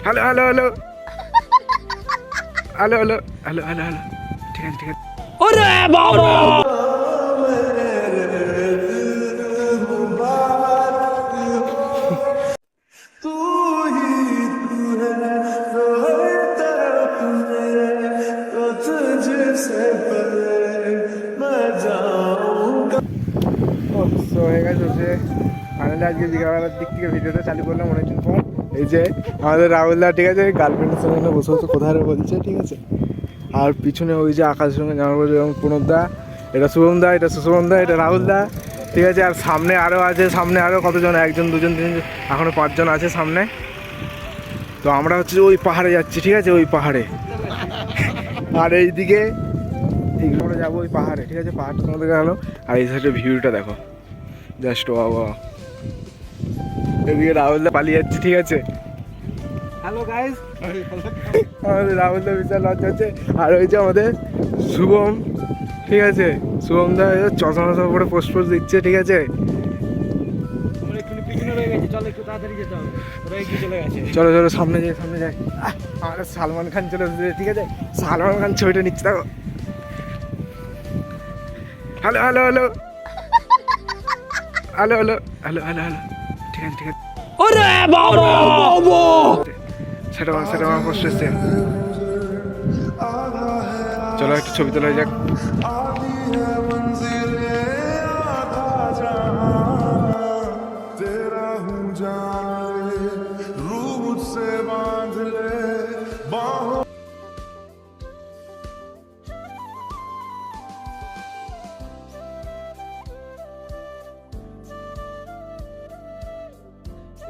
Hello hello hello hello hello hello hello hello ঠিক আছে ঠিক আছে। ওরে বাবা হয়ে গেছে যে ফাইনালি আজকে বিকালবেলার দিক থেকে ভিডিওটা চালু করলাম অনেকদিন পর। এই যে আমাদের রাহুলদা ঠিক আছে গার্লফ্রেন্ডের সঙ্গে বসে বসে কোথায় বলছে ঠিক আছে। আর পিছনে ওই যে আকাশের সঙ্গে জামা পড়ে যেমন প্রণবদা, এটা শুভমদা, এটা সুশমদা, এটা রাহুলদা ঠিক আছে। আর সামনে আরও আছে, সামনে আরও কতজন, একজন দুজন তিনজন এখনও 5 জন আছে সামনে। তো আমরা হচ্ছে ওই পাহাড়ে যাচ্ছি ঠিক আছে, ওই পাহাড়ে। আর এইদিকে এইগুলো আমরা যাবো ওই পাহাড়ে ঠিক আছে, পাহাড়টা তোমাদের গেলো। আর এই সাইডের ভিউটা দেখো জাস্ট বাবা। এদিকে রাহুলদা পালিয়ে যাচ্ছে ঠিক আছে। হ্যালো গাইস, আমাদের রাহুলদা বিশাল লজ্জা হচ্ছে। আর ওই যে আমাদের শুভম ঠিক আছে, শুভমদা চশমা করে পোস্ট দিচ্ছে ঠিক আছে। চলো চলো সামনে যাই, সামনে যাই। আমাদের সালমান খান চলে এসেছে ঠিক আছে, সালমান খান ছবিটা নিচ্ছে দেখো। Hello hello hello hello hello hello hello hello ঠিক আছে ঠিক আছে। ওরে বাবা সেটা সেটা আমার পোস্ট এসছে। চলো একটা ছবি তোলা যাক।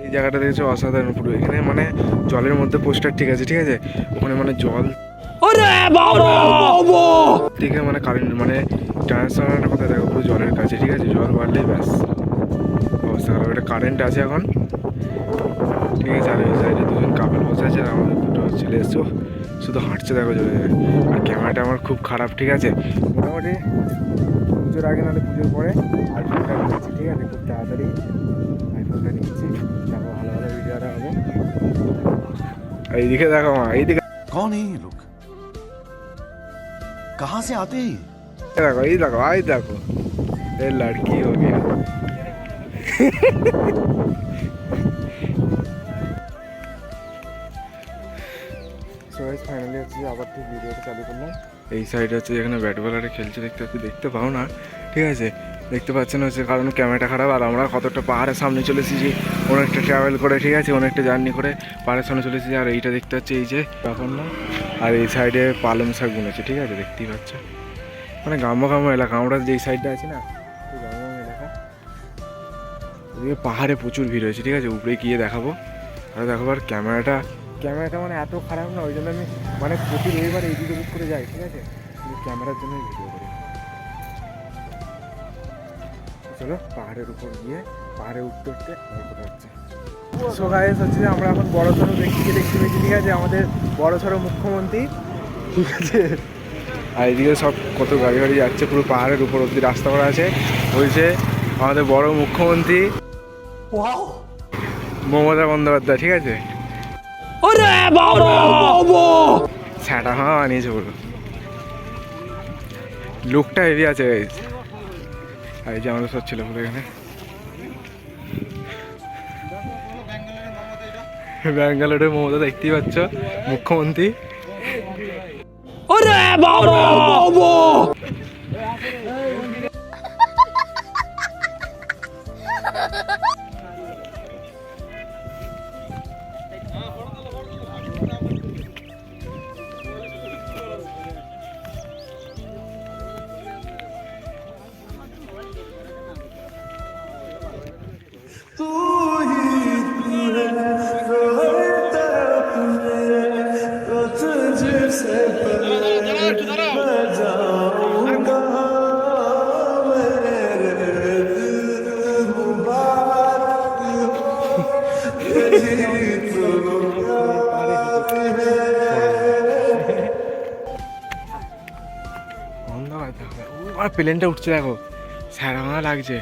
এই জায়গাটা দেখেছো অসাধারণ পুরো। এখানে মানে জলের মধ্যে পোস্টার ঠিক আছে ঠিক আছে, ওখানে মানে জল দিকে মানে কারেন্ট মানে ট্রান্সফরমারটা কোথায় দেখো পুরো জলের কাছে ঠিক আছে, জল বাড়লেই ব্যাস অবস্থা খারাপ। এটা কারেন্ট আছে এখন ঠিক আছে। আর ওই সাইডে দুজন কাপল বসে আছে, আর আমাদের দুটো ছেলে এসছো শুধু হাঁটছে দেখো জলে। আর ক্যামেরাটা আমার খুব খারাপ ঠিক আছে, মোটামুটি পুজোর আগে নাহলে পুজোর পরে আইফোনটা নিয়েছি ঠিক আছে, খুব তাড়াতাড়ি আইফোনটা নিয়েছি। দেখো ভালো ভালো ভিডিওটা হবে। এইদিকে দেখো মা, এইদিকে कौन है ये लोग, कहाँ से आते हैं? देखो ये देखो आई देखो ये लड़की हो गया। সো গাইস ফাইনালি হচ্ছে আবার ঠিক ভিডিওটা চালু করলাম। এই সাইডে হচ্ছে যেখানে ব্যাট বলারে খেলছে দেখতে পাও না ঠিক আছে, দেখতে পাচ্ছেন হচ্ছে কারণ ক্যামেরাটা খারাপ। আর আমরা কতটা পাহাড়ের সামনে চলে এসেছি, অনেকটা ট্রাভেল করে ঠিক আছে, অনেকটা জার্নি করে পাহাড়ের সামনে চলে এসেছি। আর এইটা দেখতে পাচ্ছি এই যে এখন না, আর এই সাইডে পালং শাক বুনেছে ঠিক আছে, দেখতেই পাচ্ছ মানে গ্রাম্য এলাকা। আমরা যেই সাইডটা আছি না ওই গ্রাম্য এলাকা, ওদিকে পাহাড়ে প্রচুর ভিড় হয়েছে ঠিক আছে, উপরে গিয়ে দেখাবো। আর দেখাবো আর ক্যামেরাটা মানে এত খারাপ না, ওই জন্য আমি মানে প্রতি রবিবার এইদিক ওদিক করে যাই ঠিক আছে, ক্যামেরার জন্যই ভিডিও করি। চলো পাহাড়ের উপর গিয়ে পাহাড়ে উঠতে উঠতে গল্পটা হচ্ছে। সো গাইস হচ্ছে যে আমরা এখন বড়সড় ব্যক্তিকে দেখতে পেয়েছি ঠিক আছে, আমাদের বড়সড় মুখ্যমন্ত্রী ঠিক আছে। আর এদিকে সব কত গাড়ি গাড়ি যাচ্ছে, পুরো পাহাড়ের উপর অব্দি রাস্তা করা আছে। হয়েছে আমাদের বড় মুখ্যমন্ত্রী মমতা বন্দ্যোপাধ্যায় ঠিক আছে। স্যাটা হ্যাঁ আনিয়েছে পুরো, লুকটা হেভি আছে গাইস। আর এই যে আমাদের সব ছেলে পুরো এখানে ব্যাঙ্গালোরের মমতা দেখতেই পাচ্ছ মুখ্যমন্ত্রী। আর প্লেনটা উঠছে দেখো, স্যারা লাগছে।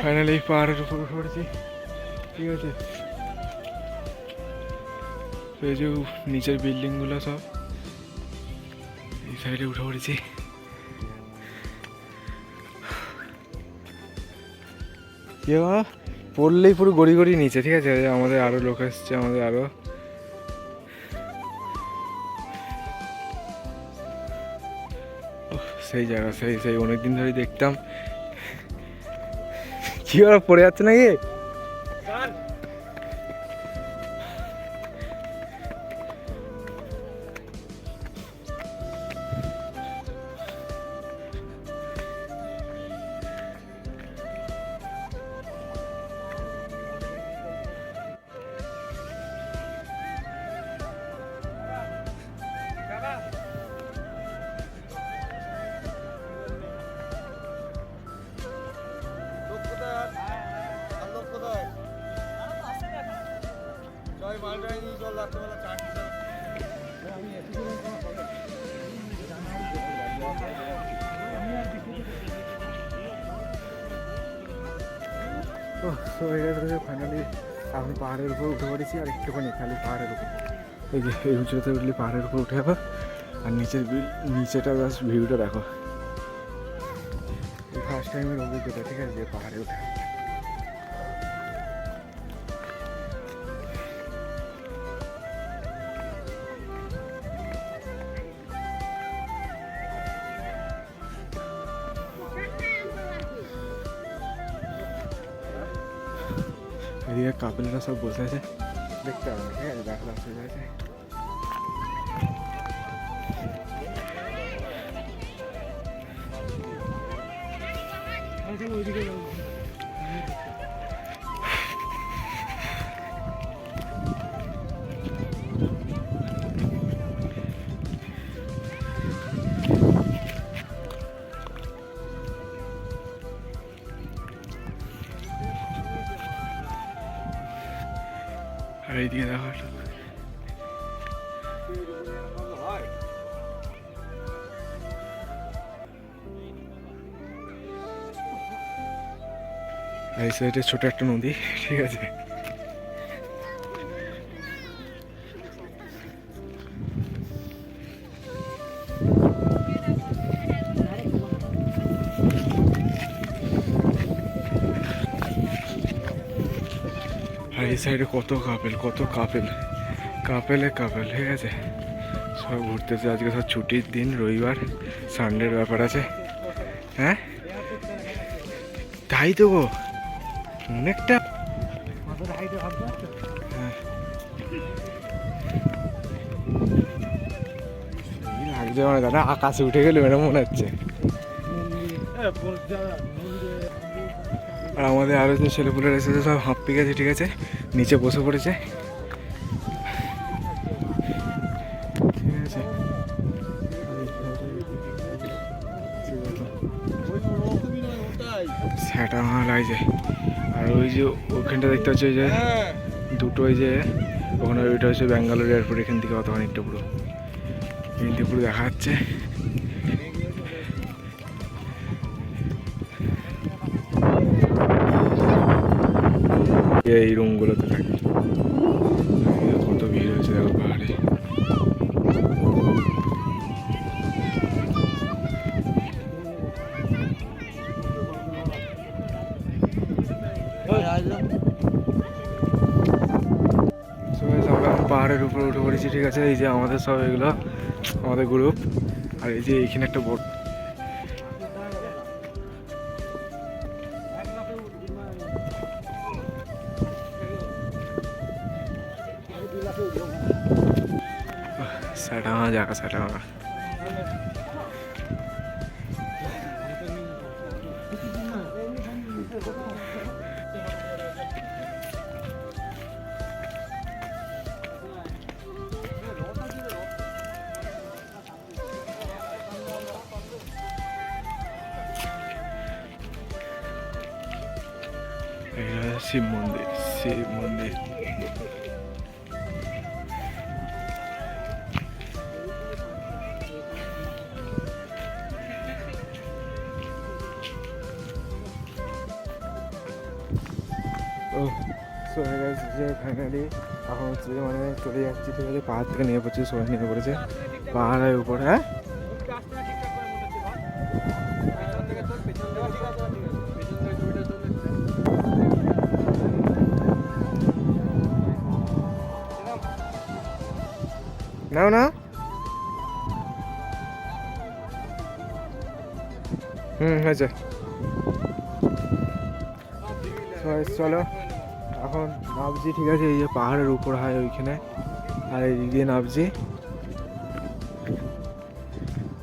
ফাইনালি পাহাড়ের উপর উঠে পড়েছি, ঠিক আছে। তো এই যে নিচের বিল্ডিংগুলো সব এই সাইডে উঠে পড়েছি। কি বাবা, পড়লেই পুরো গড়ি গড়ি নিচে, ঠিক আছে। আমাদের আরো লোক এসছে, আমাদের আরো সেই জায়গা, সেই সেই অনেকদিন ধরে দেখতাম। কি ওরা পড়ে যাচ্ছে নাকি? ফাইনালি এখন পাহাড়ের উপর উঠে পড়েছি, আর একটুখানি খালি পাহাড়ের উপর। এই যে এই উঁচুতে উঠলে পাহাড়ের উপর উঠে যাবো, আর নিচেটা জাস্ট ভিউটা দেখো। এই ফার্স্ট টাইমের অভিজ্ঞতা, ঠিক আছে, যে পাহাড়ে উঠে। এদিকে কাপেলরা সব বসে আছে, দেখতে হবে না, ঠিক আছে, দেখা অসুবিধা আছে। আর এইদিকে দেখো একটু। এই সাইডে ছোট একটা নদী, ঠিক আছে। আর এই সাইডে কত কাপেল, কত কাপেল, কাপেলে কাপেল, ঠিক আছে। সব ঘুরতেছে, আজকে সব ছুটির দিন, রবিবার, সানডের ব্যাপার আছে। হ্যাঁ তাই তো গো, অনেকটা। লাগছে মানে দাদা, আকাশে উঠে গেল এরকম মনে হচ্ছে। আর আমাদের আরো যে ছেলেপুলের এসেছে সব হাঁপ্পি গেছে, ঠিক আছে, নিচে বসে পড়েছে, ঠিক আছে। সেটা আমার লাগছে। আর ওই যে ওখানটা দেখতে হচ্ছে, ওই যে দুটো, ওই যে ওখানে ওইটা হচ্ছে ব্যাঙ্গালোর এয়ারপোর্ট, এখান থেকে অতখানিকটা পুরো এখান থেকে পুরো দেখা যাচ্ছে। এই রুমগুলোতে থাকে, কত ভিড় হয়েছে দেখো পাহাড়ে। আমরা পাহাড়ের উপরে উঠে পড়েছি, ঠিক আছে। এই যে আমাদের সব এগুলো আমাদের গ্রুপ, আর এই যে এইখানে একটা বোট। सेटा जाकर सेटा शिव मंदिर, शिव मंदिर। ও সো গেছে যে ফাইনালি এখন হচ্ছে যে মানে চলে যাচ্ছি, ঠিক আছে, পাহাড় থেকে নিয়ে পড়ছি, সবাই নিয়ে পড়েছে পাহাড়ের উপরে। হ্যাঁ নাও না, হয়েছে। চলো এখন নামছি, ঠিক আছে, এই যে পাহাড়ের উপর হয় ওইখানে, আর এইদিক দিয়ে নামছি,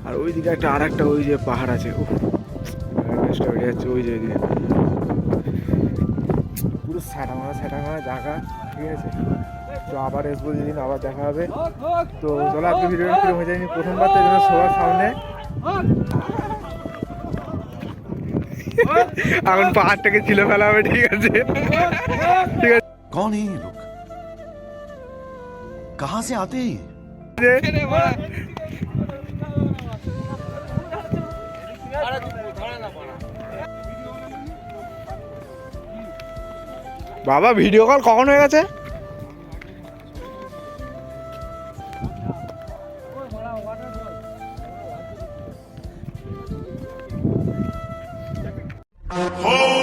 আর ওইদিকে একটা আর একটা ওই যে পাহাড় আছে, উঠে যাচ্ছে ওই যে ওইদিকে, পুরো স্যাটাঙা জায়গা, ঠিক আছে। তো আবার আসবো যেদিন, আবার দেখা হবে। তো চলো আজকে ভিডিওটা কিরকম হয়ে যায়নি, প্রথমবার তো জন্য সবার সামনে এখন পাহাড়টাকে ছিল ফেলা হবে, ঠিক আছে, ঠিক আছে। कौन है ये लोग? कहाँ से आते हैं ये? বাবা ভিডিও কল কখন হয়ে গেছে? Oh!